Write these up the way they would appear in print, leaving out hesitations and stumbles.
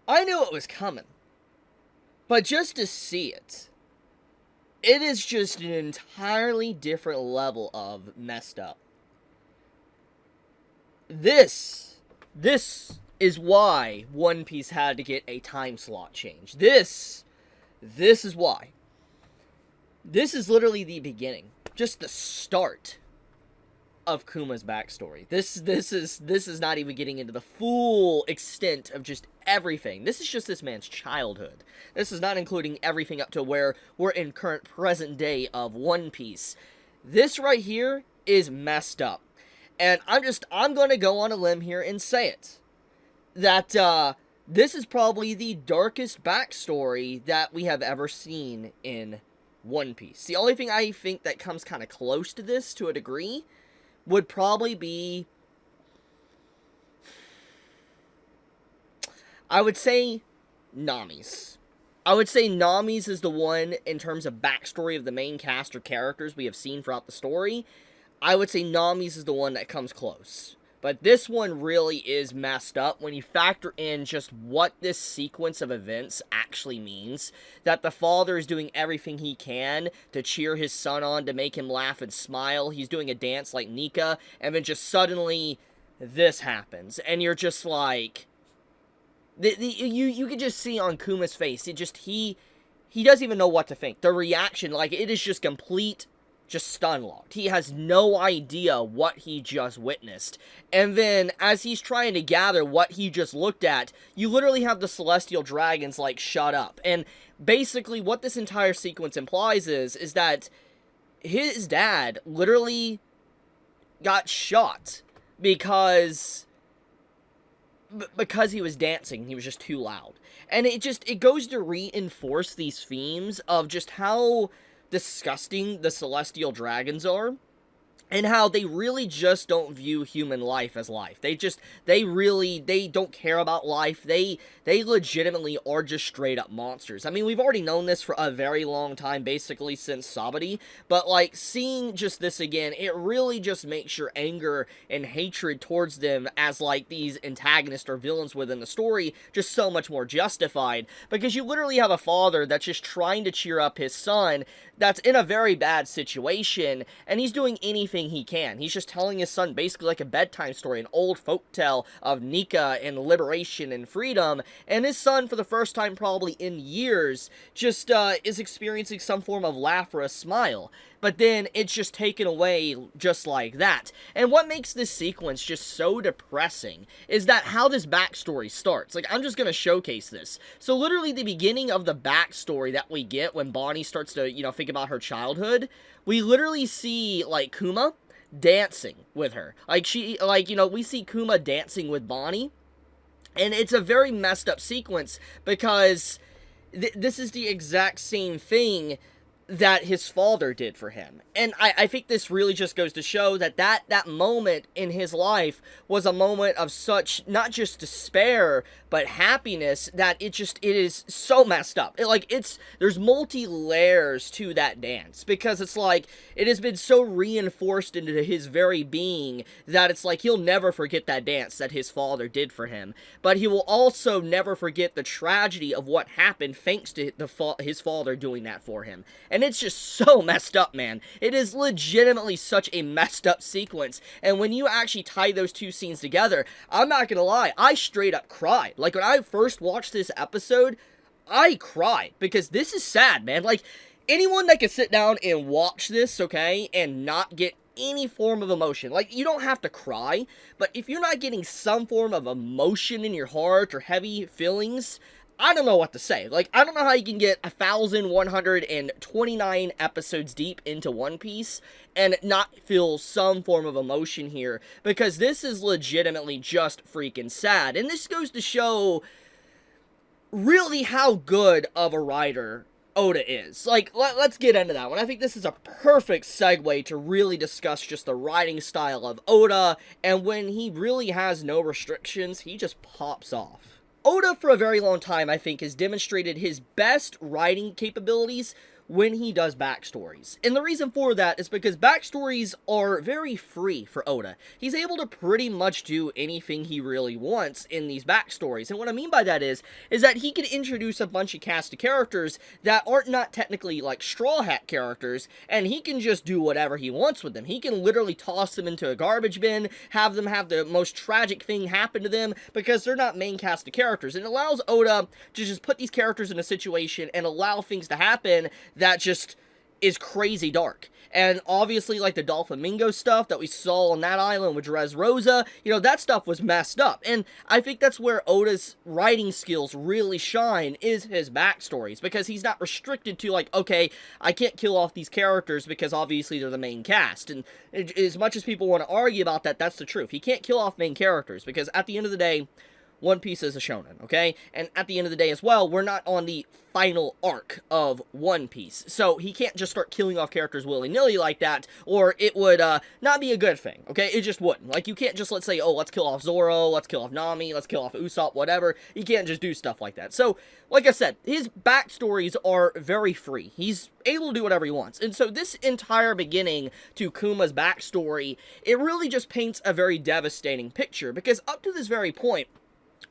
I knew it was coming, but just to see it, it is just an entirely different level of messed up. This is why One Piece had to get a time slot change. This is why. This is literally the beginning, just the start of Kuma's backstory. This is not even getting into the full extent of just everything. This is just this man's childhood. This is not including everything up to where we're in current present day of One Piece. This right here is messed up. And I'm going to go on a limb here and say it. That, this is probably the darkest backstory that we have ever seen in One Piece. The only thing I think that comes kind of close to this, to a degree, would probably be, I would say, Nami's. I would say Nami's is the one, in terms of backstory of the main cast or characters we have seen throughout the story, I would say Nami's is the one that comes close. But this one really is messed up when you factor in just what this sequence of events actually means. That the father is doing everything he can to cheer his son on, to make him laugh and smile. He's doing a dance like Nika, and then just suddenly this happens. And you're just like, you can just see on Kuma's face, he doesn't even know what to think. The reaction, like, it is just complete, just stun-locked. He has no idea what he just witnessed. And then, as he's trying to gather what he just looked at, you literally have the Celestial Dragons, like, shut up. And basically, what this entire sequence implies is that his dad literally got shot because he was dancing. He was just too loud. And it goes to reinforce these themes of just how disgusting the Celestial Dragons are, and how they really just don't view human life as life. They don't care about life. They legitimately are just straight up monsters. I mean, we've already known this for a very long time, basically since Sabati, but like, seeing just this again, it really just makes your anger and hatred towards them as like these antagonists or villains within the story just so much more justified, because you literally have a father that's just trying to cheer up his son that's in a very bad situation, and he's doing anything he can. He's just telling his son basically like a bedtime story, an old folktale of Nika and liberation and freedom, and his son, for the first time probably in years, just is experiencing some form of laugh or a smile. But then it's just taken away just like that. And what makes this sequence just so depressing is that how this backstory starts. Like, I'm just going to showcase this. So literally the beginning of the backstory that we get when Bonney starts to, think about her childhood, we literally see, like, Kuma dancing with her. We see Kuma dancing with Bonney. And it's a very messed up sequence because this is the exact same thing that his father did for him. And I think this really just goes to show that moment in his life was a moment of such, not just despair, but happiness, that it is so messed up. There's multi-layers to that dance, because it's like, it has been so reinforced into his very being, that it's like, he'll never forget that dance that his father did for him, but he will also never forget the tragedy of what happened thanks to his father doing that for him. And it's just so messed up, man. It is legitimately such a messed up sequence. And when you actually tie those two scenes together, I'm not gonna lie, I straight up cried. Like, when I first watched this episode, I cried, because this is sad, man. Like, anyone that can sit down and watch this, okay, and not get any form of emotion, like, you don't have to cry, but if you're not getting some form of emotion in your heart or heavy feelings, I don't know what to say. Like, I don't know how you can get 1,129 episodes deep into One Piece and not feel some form of emotion here, because this is legitimately just freaking sad. And this goes to show really how good of a writer Oda is. Like, let's get into that one. I think this is a perfect segue to really discuss just the writing style of Oda, and when he really has no restrictions, he just pops off. Oda, for a very long time, I think, has demonstrated his best writing capabilities when he does backstories. And the reason for that is because backstories are very free for Oda. He's able to pretty much do anything he really wants in these backstories. And what I mean by that is that he can introduce a bunch of cast of characters that aren't not technically like Straw Hat characters, and he can just do whatever he wants with them. He can literally toss them into a garbage bin, have them have the most tragic thing happen to them, because they're not main cast of characters. And it allows Oda to just put these characters in a situation and allow things to happen that just is crazy dark. And obviously, like the Doflamingo stuff that we saw on that island with Dressrosa, you know, that stuff was messed up. And I think that's where Oda's writing skills really shine, is his backstories, because he's not restricted to, like, okay, I can't kill off these characters because obviously they're the main cast. And as much as people want to argue about that, that's the truth. He can't kill off main characters, because at the end of the day, One Piece is a shonen, okay? And at the end of the day as well, we're not on the final arc of One Piece. So he can't just start killing off characters willy-nilly like that, or it would not be a good thing, okay? It just wouldn't. Like, you can't just, let's say, oh, let's kill off Zoro, let's kill off Nami, let's kill off Usopp, whatever. You can't just do stuff like that. So, like I said, his backstories are very free. He's able to do whatever he wants. And so this entire beginning to Kuma's backstory, it really just paints a very devastating picture, because up to this very point,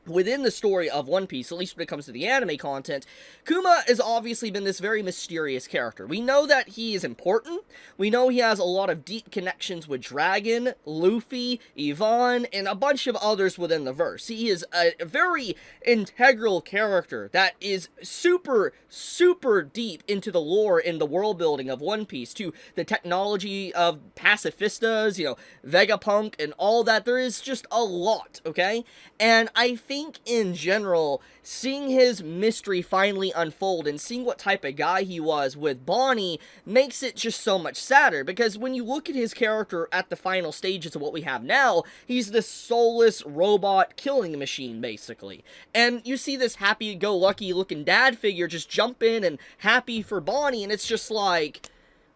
within the story of One Piece, at least when it comes to the anime content, Kuma has obviously been this very mysterious character. We know that he is important. We know he has a lot of deep connections with Dragon, Luffy, Yvonne, and a bunch of others within the verse. He is a very integral character that is super, super deep into the lore and the world building of One Piece, to the technology of pacifistas, you know, Vegapunk, and all that. There is just a lot, okay? And I think in general, seeing his mystery finally unfold and seeing what type of guy he was with Bonney makes it just so much sadder, because when you look at his character at the final stages of what we have now, he's this soulless robot killing machine, basically. And you see this happy-go-lucky looking dad figure just jump in and happy for Bonney, and it's just like,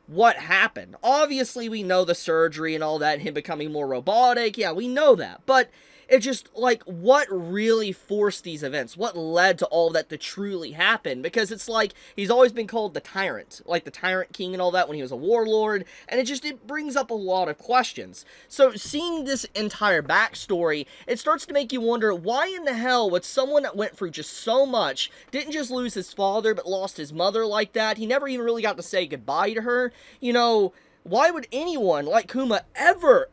what happened? Obviously, we know the surgery and all that, and him becoming more robotic, yeah, we know that, but it's just, like, what really forced these events? What led to all that to truly happen? Because it's like, he's always been called the Tyrant, like the Tyrant King and all that when he was a warlord, and it brings up a lot of questions. So, seeing this entire backstory, it starts to make you wonder, why in the hell would someone that went through just so much, didn't just lose his father, but lost his mother like that? He never even really got to say goodbye to her. You know, why would anyone like Kuma ever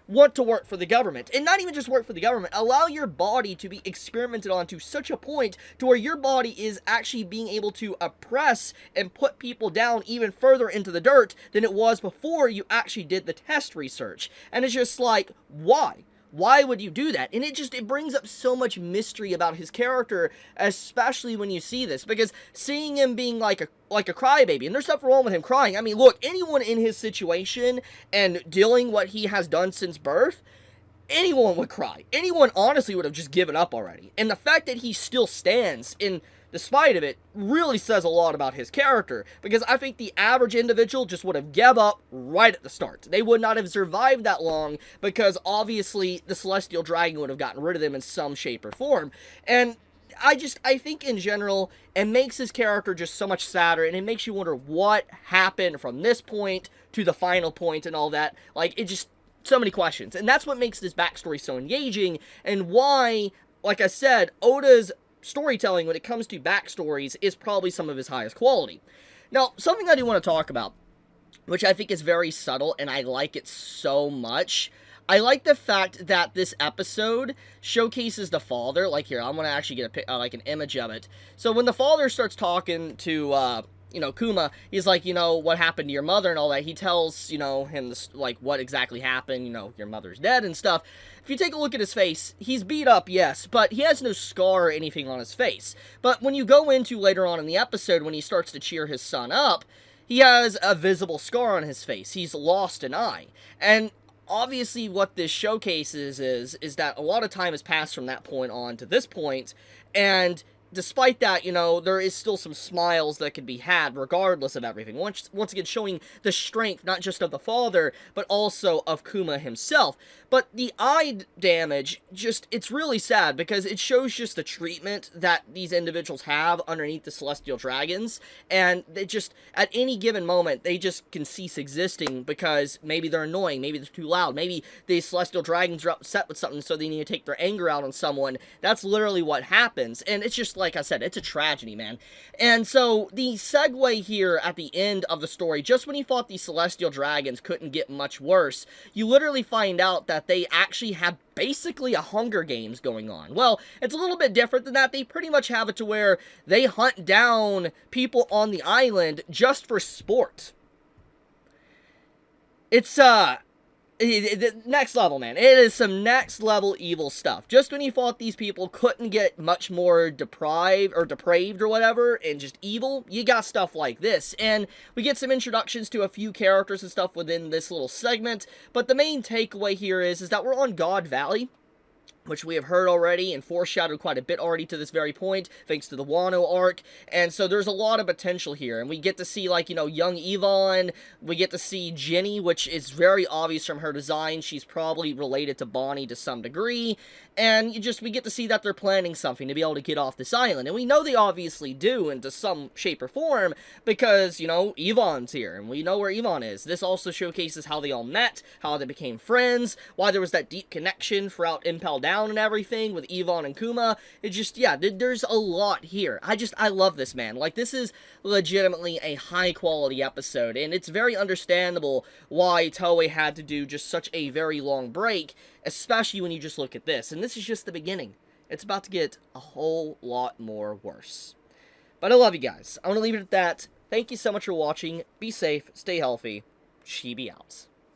want to work for the government? And not even just work for the government, allow your body to be experimented on to such a point to where your body is actually being able to oppress and put people down even further into the dirt than it was before you actually did the test research. And it's just like, why? Why would you do that? And it brings up so much mystery about his character, especially when you see this, because seeing him being like a crybaby, and there's nothing wrong with him crying. I mean, look, anyone in his situation and dealing what he has done since birth, anyone would cry. Anyone honestly would have just given up already. And the fact that he still stands in despite of it really says a lot about his character, because I think the average individual just would have gave up right at the start. They would not have survived that long, because obviously the Celestial Dragon would have gotten rid of them in some shape or form. And I think in general, it makes his character just so much sadder, and it makes you wonder what happened from this point to the final point and all that. Like, it just, so many questions. And that's what makes this backstory so engaging, and why, like I said, Oda's storytelling when it comes to backstories is probably some of his highest quality. Now, something I do want to talk about, which I think is very subtle, and I like it so much. I like the fact that this episode showcases the father. Like, here, I'm going to actually get like an image of it. So when the father starts talking to, you know, Kuma, he's like, you know, what happened to your mother and all that. He tells, you know, him, this, like, what exactly happened, you know, your mother's dead and stuff. If you take a look at his face, he's beat up, yes, but he has no scar or anything on his face. But when you go into later on in the episode, when he starts to cheer his son up, he has a visible scar on his face. He's lost an eye. And obviously what this showcases is that a lot of time has passed from that point on to this point, and despite that, you know, there is still some smiles that can be had regardless of everything. Once again, showing the strength not just of the father, but also of Kuma himself. But the eye damage, just, it's really sad because it shows just the treatment that these individuals have underneath the Celestial Dragons, and they just, at any given moment, they just can cease existing because maybe they're annoying, maybe they're too loud, maybe the Celestial Dragons are upset with something so they need to take their anger out on someone. That's literally what happens, and it's just, like I said, it's a tragedy, man. And so, the segue here at the end of the story, just when you thought the Celestial Dragons couldn't get much worse, you literally find out that they actually had basically a Hunger Games going on. Well, it's a little bit different than that. They pretty much have it to where they hunt down people on the island just for sport. It's, next level, man. It is some next level evil stuff. Just when you thought these people couldn't get much more depraved or whatever, and just evil, you got stuff like this. And we get some introductions to a few characters and stuff within this little segment, but the main takeaway here is that we're on God Valley, which we have heard already and foreshadowed quite a bit already to this very point, thanks to the Wano arc, and so there's a lot of potential here, and we get to see, like, you know, young Yvonne, we get to see Jenny, which is very obvious from her design, she's probably related to Bonney to some degree, and we get to see that they're planning something to be able to get off this island, and we know they obviously do, into some shape or form, because, you know, Yvonne's here, and we know where Yvonne is. This also showcases how they all met, how they became friends, why there was that deep connection throughout Impel Down and everything with Yvonne and Kuma. It just, yeah, there's a lot here. I love this, man. Like, this is legitimately a high quality episode, and it's very understandable why Toei had to do just such a very long break, especially when you just look at this. And this is just the beginning. It's about to get a whole lot more worse. But I love you guys. I want to leave it at that. Thank you so much for watching. Be safe, stay healthy. Chibi out.